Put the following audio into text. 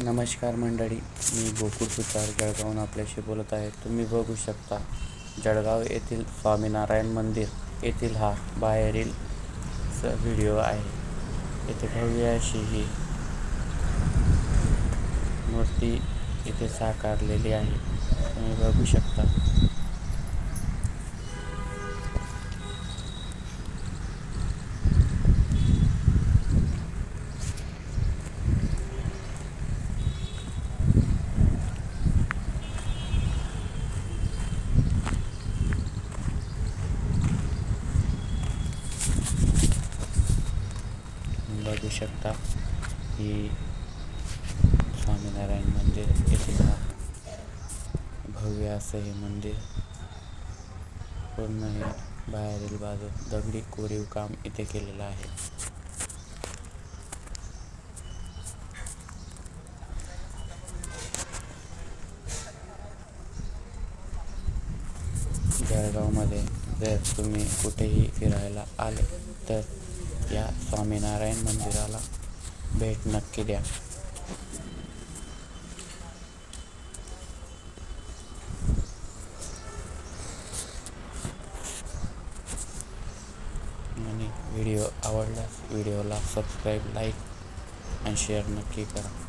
नमस्कार मंडळी, मी गोकुळ सुतार जळगावहून आपल्याशी बोलत आहे. तुम्ही बघू शकता जळगाव येथील स्वामीनारायण मंदिर येथील हा बाहेरील व्हिडिओ आहे. येथे भव्य अशी ही मूर्ती इथे साकारलेली आहे. तुम्ही बघू शकता. बघू शकता ही स्वामीनारायण मंदिर येथील हा भव्य असं हे मंदिर. पूर्ण हे बाहेरील बाजू दगडी कोरीव काम इथे केलेलं आहे. जळगावमध्ये जर तुम्ही कुठेही फिरायला आले तर या स्वामीनारायण मंदिराला भेट नक्की द्या. आणि व्हिडिओ आवडल्यास व्हिडिओला सबस्क्राईब, लाईक आणि शेअर नक्की करा.